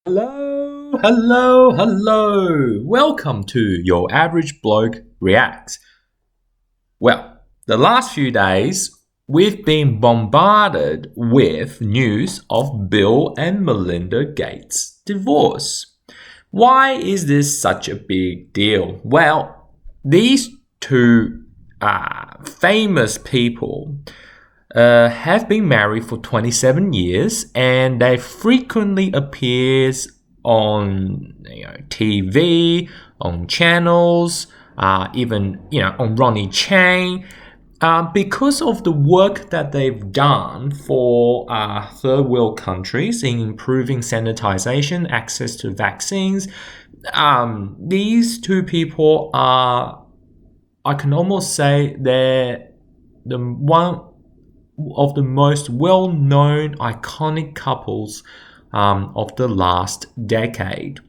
Hello, hello, hello. Welcome to Your Average Bloke Reacts. Well, the last few days, we've been bombarded with news of Bill and Melinda Gates' divorce. Why is this such a big deal? Well, these two famous people have been married for 27 years, and they frequently appears on TV, on channels, even on Ronnie Chang, because of the work that they've done for third world countries in improving sanitization, access to vaccines. These two people are, I can almost say, they're the one of the most well-known iconic couples of the last decade.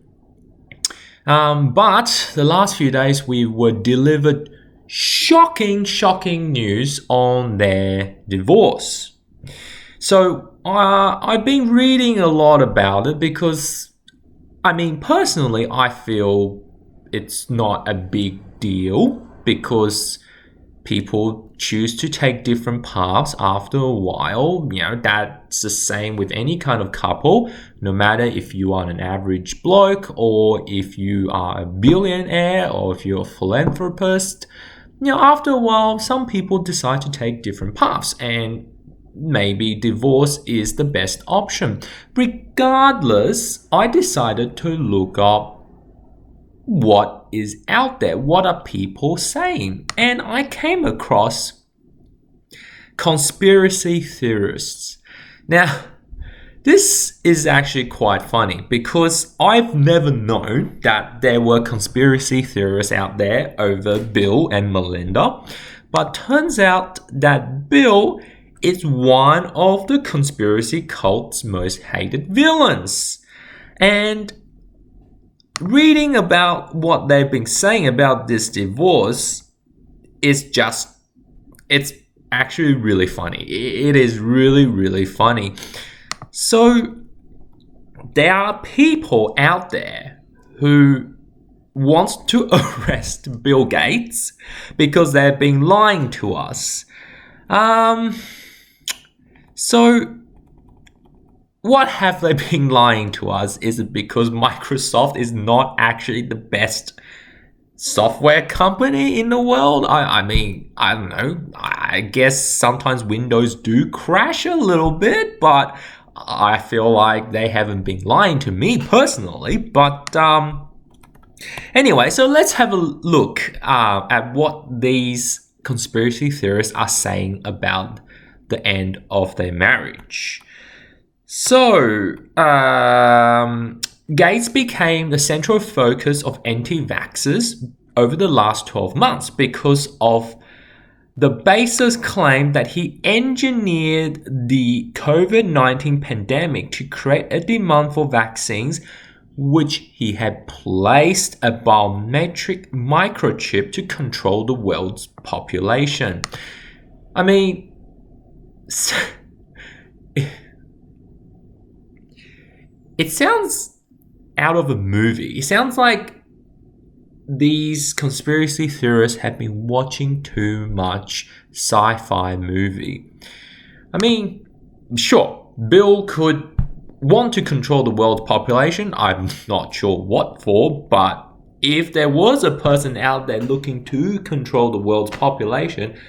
But the last few days we were delivered shocking news on their divorce. So I've been reading a lot about it because, personally, I feel it's not a big deal because people choose to take different paths after a while. That's the same with any kind of couple, no matter if you are an average bloke or if you are a billionaire or if you're a philanthropist. After a while, some people decide to take different paths, and maybe divorce is the best option. Regardless, I decided to look up what is out there, what are people saying, and I came across conspiracy theorists. Now, this is actually quite funny because I've never known that there were conspiracy theorists out there over Bill and Melinda, but turns out that Bill is one of the conspiracy cult's most hated villains. And reading about what they've been saying about this divorce it's actually really funny. It is really funny. So there are people out there who wants to arrest Bill Gates because they've been lying to us. So what have they been lying to us? Is it because Microsoft is not actually the best software company in the world? I don't know. I guess sometimes Windows do crash a little bit, but I feel like they haven't been lying to me personally. But anyway, so let's have a look at what these conspiracy theorists are saying about the end of their marriage. So, Gates became the central focus of anti-vaxxers over the last 12 months because of the Bezos claim that he engineered the COVID-19 pandemic to create a demand for vaccines, which he had placed a biometric microchip to control the world's population. It sounds out of a movie. It sounds like these conspiracy theorists have been watching too much sci-fi movie. Sure, Bill could want to control the world's population. I'm not sure what for, but if there was a person out there looking to control the world's population,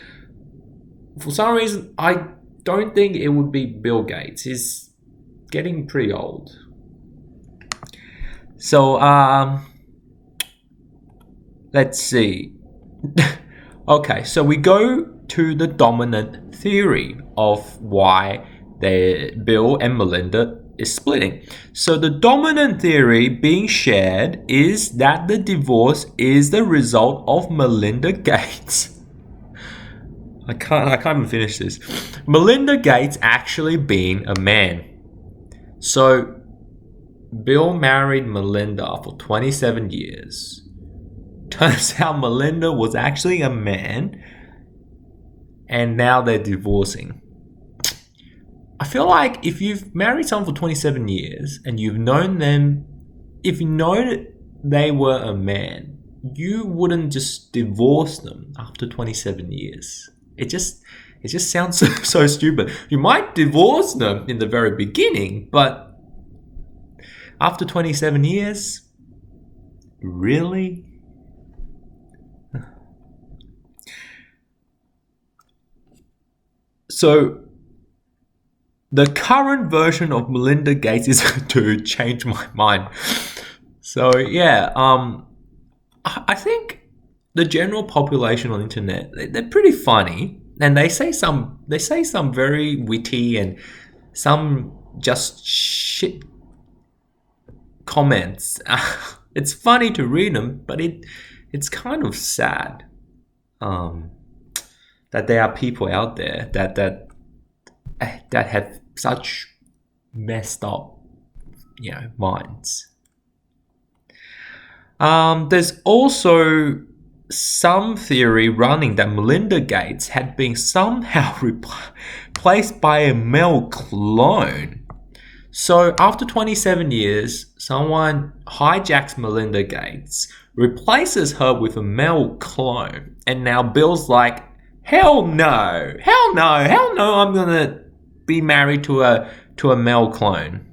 for some reason, I don't think it would be Bill Gates. He's getting pretty old. So, let's see. Okay, so we go to the dominant theory of why Bill and Melinda is splitting. So the dominant theory being shared is that the divorce is the result of Melinda Gates. I can't even finish this. Melinda Gates actually being a man. So Bill married Melinda for 27 years. Turns out Melinda was actually a man, and now they're divorcing. I feel like if you've married someone for 27 years and you've known them, if you know that they were a man, you wouldn't just divorce them after 27 years. It just sounds so stupid. You might divorce them in the very beginning, but after 27 years, really? So, the current version of Melinda Gates is to change my mind. So yeah, I think the general population on the internet, they're pretty funny, and they say some very witty and some just shit comments. It's funny to read them, but it's kind of sad that there are people out there that have such messed up, minds. There's also some theory running that Melinda Gates had been somehow replaced by a male clone. So after 27 years, someone hijacks Melinda Gates, replaces her with a male clone, and now Bill's like, hell no, I'm gonna be married to a male clone.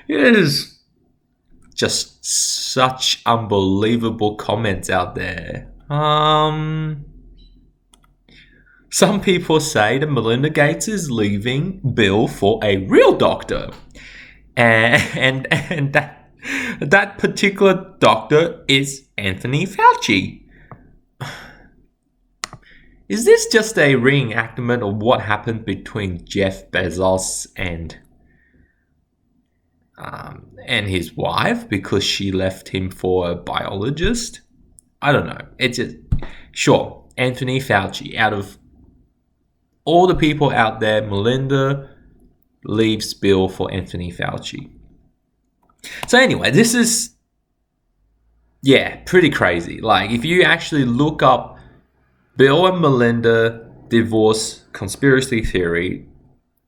It is just such unbelievable comments out there. Some people say that Melinda Gates is leaving Bill for a real doctor, and that particular doctor is Anthony Fauci. Is this just a reenactment of what happened between Jeff Bezos and his wife because she left him for a biologist? I don't know. It's just, sure, Anthony Fauci. Out of all the people out there, Melinda leaves Bill for Anthony Fauci. So anyway, this is, pretty crazy. Like, if you actually look up Bill and Melinda divorce conspiracy theory,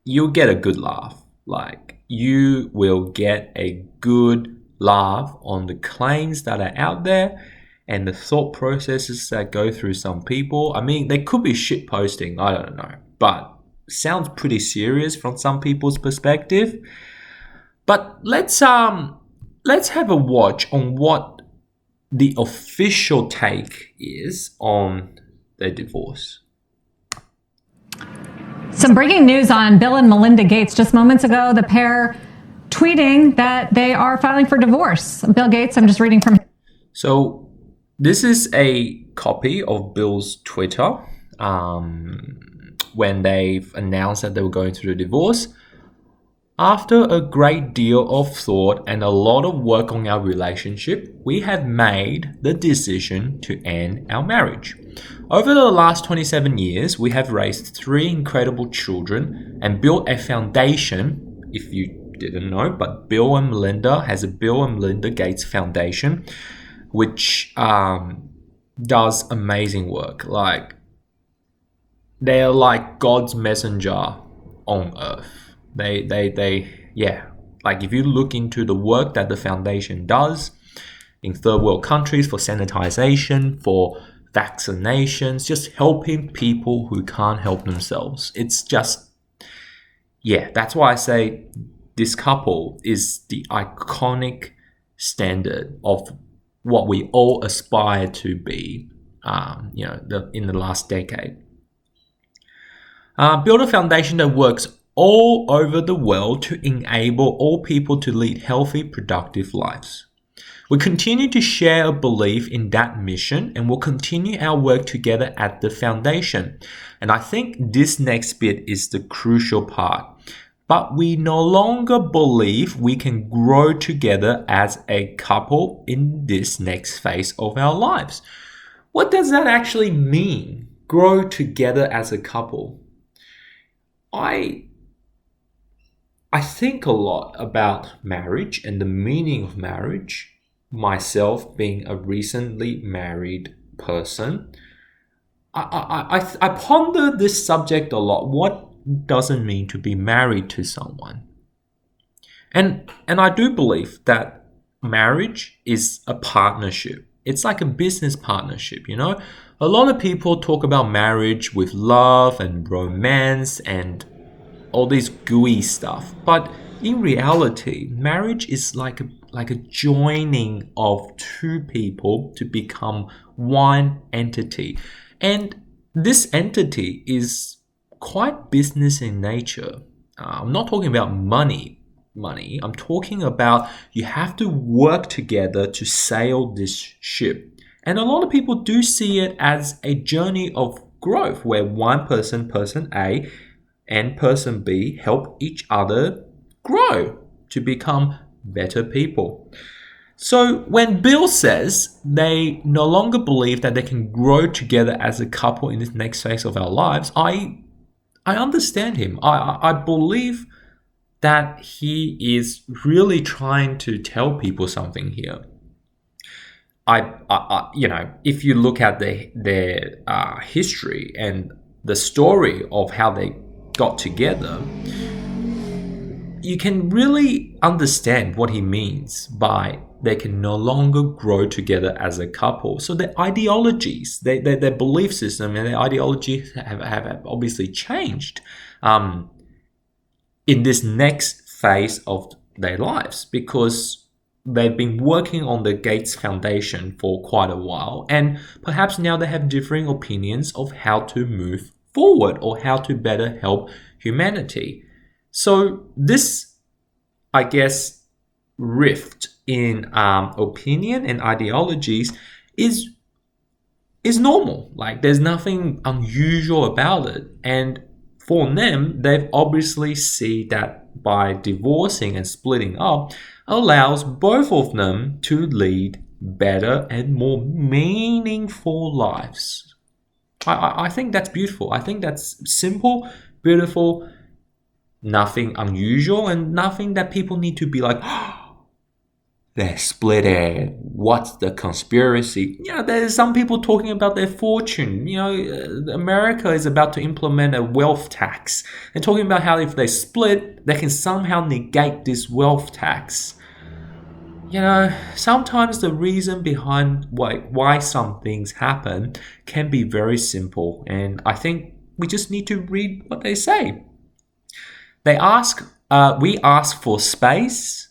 you'll get a good laugh. Like, you will get a good laugh on the claims that are out there and the thought processes that go through some people. I mean, they could be shit posting, I don't know, but sounds pretty serious from some people's perspective. But let's have a watch on what the official take is on their divorce. Some breaking news on Bill and Melinda Gates. Just moments ago, the pair tweeting that they are filing for divorce. Bill Gates, I'm just reading from... So this is a copy of Bill's Twitter when they've announced that they were going through a divorce. After a great deal of thought and a lot of work on our relationship, we have made the decision to end our marriage. Over the last 27 years, we have raised 3 incredible children and built a foundation. If you didn't know, but Bill and Melinda has a Bill and Melinda Gates Foundation, which does amazing work. Like, they're like God's messenger on earth. They like, if you look into the work that the foundation does in third world countries for sanitization, for vaccinations, just helping people who can't help themselves. It's just, that's why I say this couple is the iconic standard of what we all aspire to be, in the last decade. Build a foundation that works all over the world to enable all people to lead healthy, productive lives. We continue to share a belief in that mission and will continue our work together at the foundation. And I think this next bit is the crucial part. But we no longer believe we can grow together as a couple in this next phase of our lives. What does that actually mean? Grow together as a couple. I think a lot about marriage and the meaning of marriage. Myself being a recently married person, I ponder this subject a lot. What does it mean to be married to someone? And I do believe that marriage is a partnership. It's like a business partnership, you know? A lot of people talk about marriage with love and romance and all this gooey stuff. But in reality, marriage is like a joining of two people to become one entity. And this entity is quite business in nature. I'm not talking about money. I'm talking about you have to work together to sail this ship. And a lot of people do see it as a journey of growth where one person A, and person B help each other grow to become better people. So when Bill says they no longer believe that they can grow together as a couple in this next phase of our lives, I understand him. I believe that he is really trying to tell people something here. If you look at their history and the story of how they got together, you can really understand what he means by they can no longer grow together as a couple. So their ideologies, their belief system and their ideology have obviously changed in this next phase of their lives because they've been working on the Gates Foundation for quite a while, and perhaps now they have differing opinions of how to move forward or how to better help humanity. So this, I guess, rift in opinion and ideologies is normal. Like there's nothing unusual about it. And for them, they've obviously see that by divorcing and splitting up allows both of them to lead better and more meaningful lives. I think that's beautiful. I think that's simple, beautiful, nothing unusual, and nothing that people need to be like, oh, they're split. What's the conspiracy? There's some people talking about their fortune. America is about to implement a wealth tax and talking about how if they split, they can somehow negate this wealth tax. Sometimes the reason behind why some things happen can be very simple, and I think we just need to read what they say. We ask for space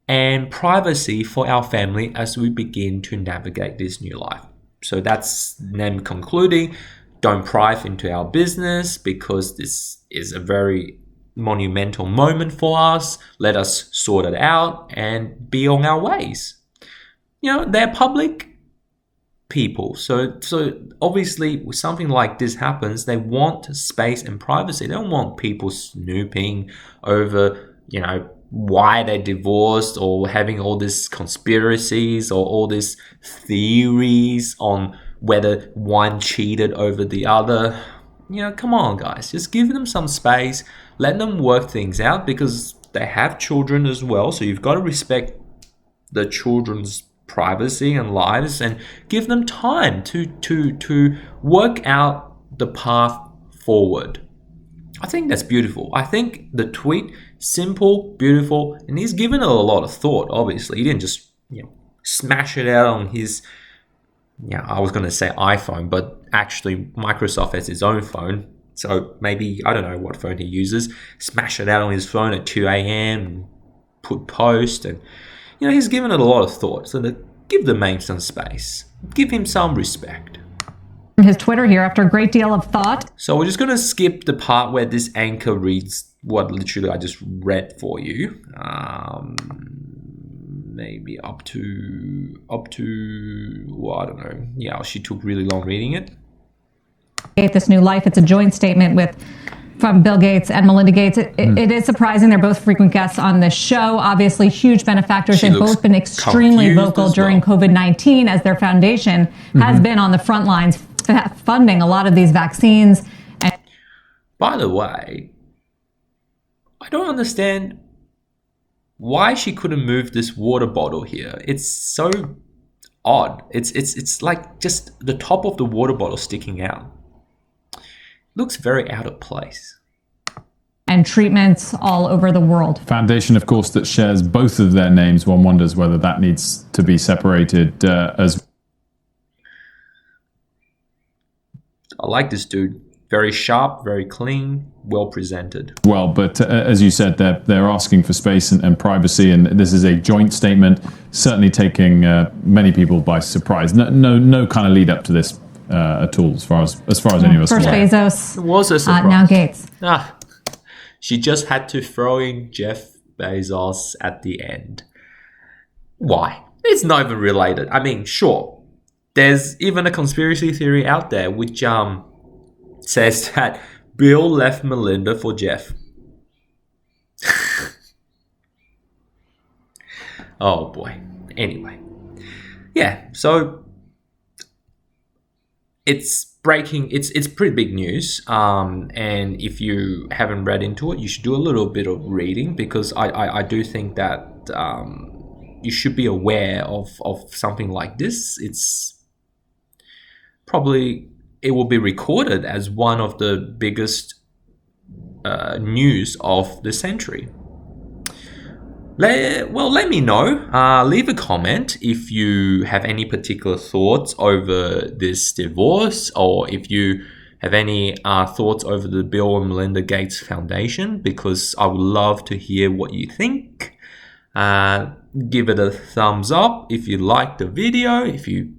and privacy for our family as we begin to navigate this new life. So that's them concluding, don't pry into our business because this is a very monumental moment for us. Let us sort it out and be on our ways. They're public people. So obviously when something like this happens, they want space and privacy. They don't want people snooping over, why they divorced or having all these conspiracies or all these theories on whether one cheated over the other. Come on, guys. Just give them some space. Let them work things out because they have children as well. So you've got to respect the children's privacy and lives and give them time to work out the path forward. I think that's beautiful. I think the tweet, simple, beautiful, and he's given it a lot of thought, obviously. He didn't just smash it out on his, I was going to say iPhone, but actually Microsoft has its own phone. So maybe, I don't know what phone he uses, smash it out on his phone at 2 a.m. and put post. And, he's given it a lot of thought. So give the man some space. Give him some respect. His Twitter here after a great deal of thought. So we're just going to skip the part where this anchor reads what literally I just read for you. Maybe up to, well, I don't know. Yeah, she took really long reading it. This new life, it's a joint statement from Bill Gates and Melinda Gates. It is surprising. They're both frequent guests on this show. Obviously, huge benefactors. They've both been extremely vocal during COVID-19 as their foundation has been on the front lines funding a lot of these vaccines. By the way, I don't understand why she couldn't move this water bottle here. It's so odd. It's like just the top of the water bottle sticking out. Looks very out of place. And treatments all over the world. Foundation, of course, that shares both of their names. One wonders whether that needs to be separated as. I like this dude. Very sharp, very clean, well presented. Well, but as you said, they're asking for space and privacy, and this is a joint statement, certainly taking many people by surprise. No kind of lead up to this at all, as far as any of us. First Bezos. It was a surprise. Now Gates. She just had to throw in Jeff Bezos at the end. Why? It's not even related. I mean, sure, there's even a conspiracy theory out there which says that Bill left Melinda for Jeff. Oh boy. Anyway. Yeah, so it's breaking. It's pretty big news. And if you haven't read into it, you should do a little bit of reading, because I do think that you should be aware of something like this. It's probably, it will be recorded as one of the biggest news of the century. Let me know. Leave a comment if you have any particular thoughts over this divorce, or if you have any thoughts over the Bill and Melinda Gates Foundation, because I would love to hear what you think. Give it a thumbs up if you like the video. If you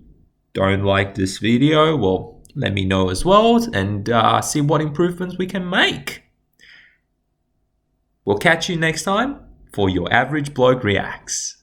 don't like this video, well, let me know as well, and see what improvements we can make. We'll catch you next time for Your Average Bloke Reacts.